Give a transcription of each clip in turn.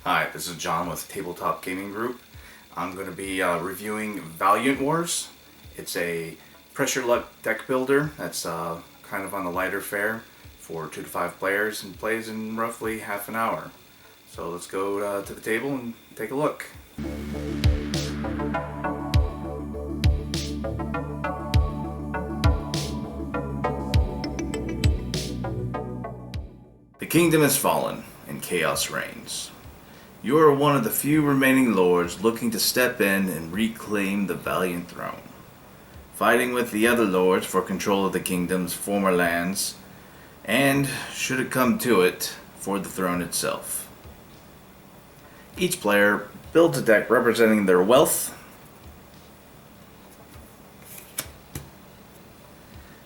Hi, this is John with Tabletop Gaming Group. I'm going to be reviewing Valiant Wars. It's a pressure luck deck builder that's kind of on the lighter fare for 2 to 5 players and plays in roughly half an hour. So let's go to the table and take a look. The kingdom has fallen and chaos reigns. You are one of the few remaining lords looking to step in and reclaim the Valiant throne, fighting with the other lords for control of the kingdom's former lands, and, should it come to it, for the throne itself. Each player builds a deck representing their wealth,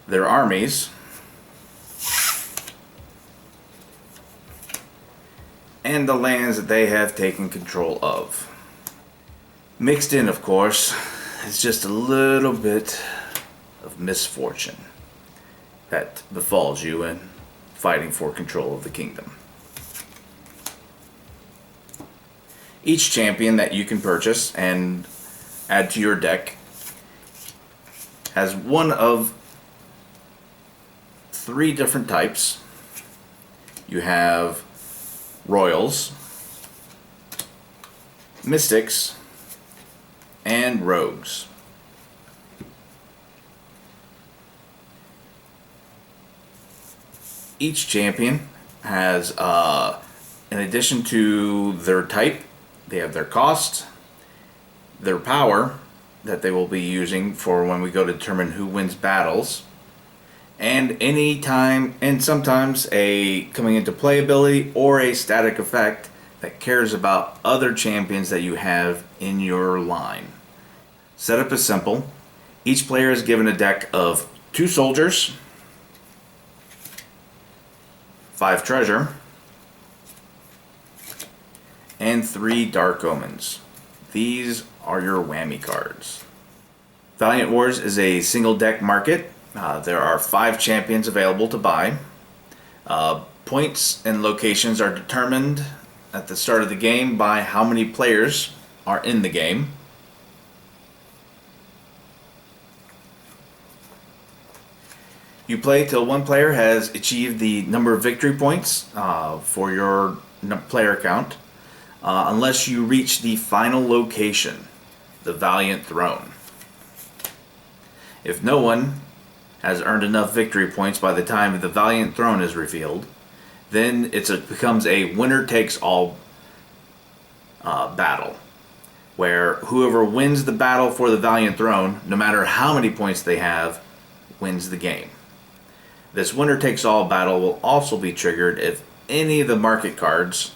their armies, and the lands that they have taken control of. Mixed in, of course, is just a little bit of misfortune that befalls you in fighting for control of the kingdom. Each champion that you can purchase and add to your deck has one of 3 different types. You have Royals, Mystics, and Rogues. Each champion has, in addition to their type, they have their cost, their power that they will be using for when we go to determine who wins battles, and any time and sometimes a coming into play ability or a static effect that cares about other champions that you have in your line. Setup is simple. Each player is given a deck of 2 soldiers, 5 treasure, and 3 dark omens. These are your whammy cards. Valiant Wars is a single deck market. There are 5 champions available to buy. Points and locations are determined at the start of the game by how many players are in the game. You play till one player has achieved the number of victory points for your player count, unless you reach the final location, the Valiant Throne. If no one has earned enough victory points by the time the Valiant Throne is revealed, then it becomes a winner-takes-all battle, where whoever wins the battle for the Valiant Throne, no matter how many points they have, wins the game. This winner-takes-all battle will also be triggered if any of the market cards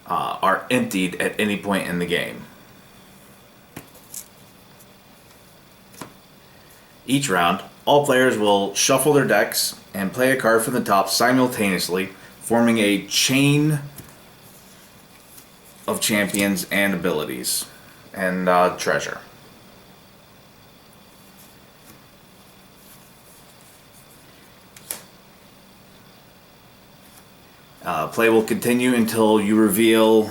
are emptied at any point in the game. Each round, all players will shuffle their decks and play a card from the top simultaneously, forming a chain of champions and abilities and treasure. Play will continue until you reveal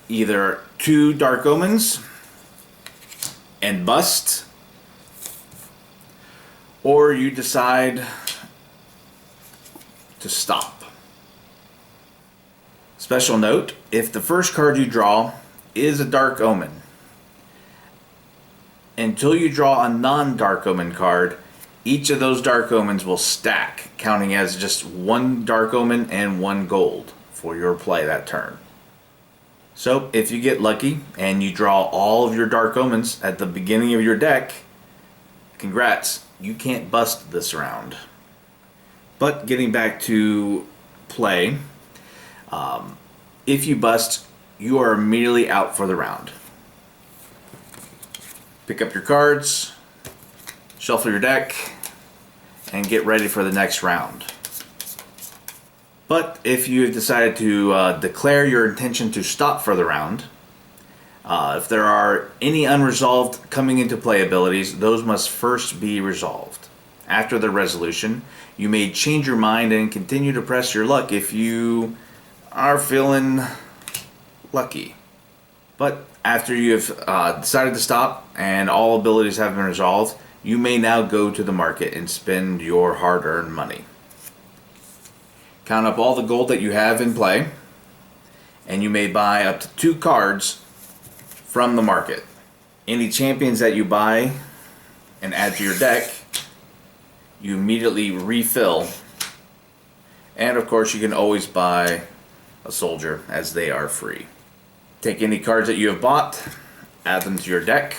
either 2 dark omens and bust, or you decide to stop. Special note, if the first card you draw is a dark omen, until you draw a non-dark omen card, each of those dark omens will stack, counting as just 1 dark omen and 1 gold for your play that turn. So if you get lucky and you draw all of your dark omens at the beginning of your deck, congrats, you can't bust this round. But getting back to play, if you bust, you are immediately out for the round. Pick up your cards, shuffle your deck, and get ready for the next round. But if you have decided to declare your intention to stop for the round, if there are any unresolved coming into play abilities, those must first be resolved. after the resolution. You may change your mind and continue to press your luck if you are feeling lucky. But after you've decided to stop and all abilities have been resolved, you may now go to the market and spend your hard-earned money. Count up all the gold that you have in play, and you may buy up to 2 cards from the market. Any champions that you buy and add to your deck, you immediately refill. And of course, you can always buy a soldier, as they are free. Take any cards that you have bought, add them to your deck,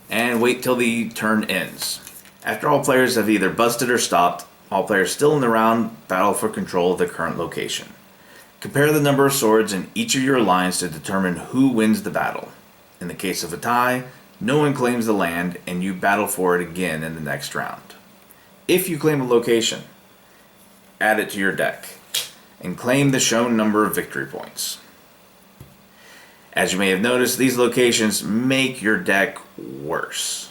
and wait till the turn ends. After all players have either busted or stopped, all players still in the round battle for control of the current location. Compare the number of swords in each of your lines to determine who wins the battle. In the case of a tie, no one claims the land and you battle for it again in the next round. If you claim a location, add it to your deck and claim the shown number of victory points. As you may have noticed, these locations make your deck worse,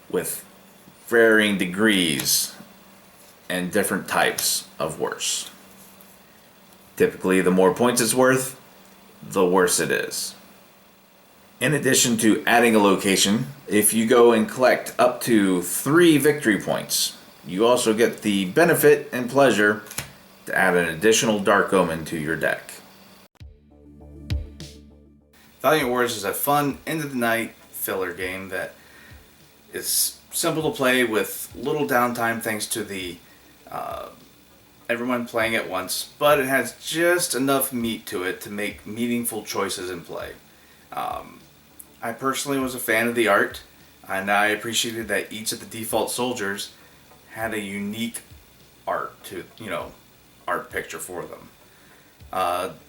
with varying degrees and different types of worse. Typically, the more points it's worth, the worse it is. In addition to adding a location, if you go and collect up to 3 victory points, you also get the benefit and pleasure to add an additional Dark Omen to your deck. Valiant Wars is a fun end-of-the-night filler game that is simple to play with little downtime thanks to the everyone playing at once, but it has just enough meat to it to make meaningful choices in play. I personally was a fan of the art, and I appreciated that each of the default soldiers had a unique art picture for them.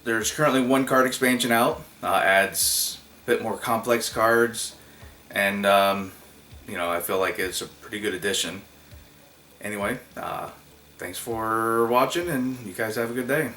There's currently 1 card expansion out, adds a bit more complex cards, and I feel like it's a pretty good addition. Anyway, thanks for watching, and you guys have a good day.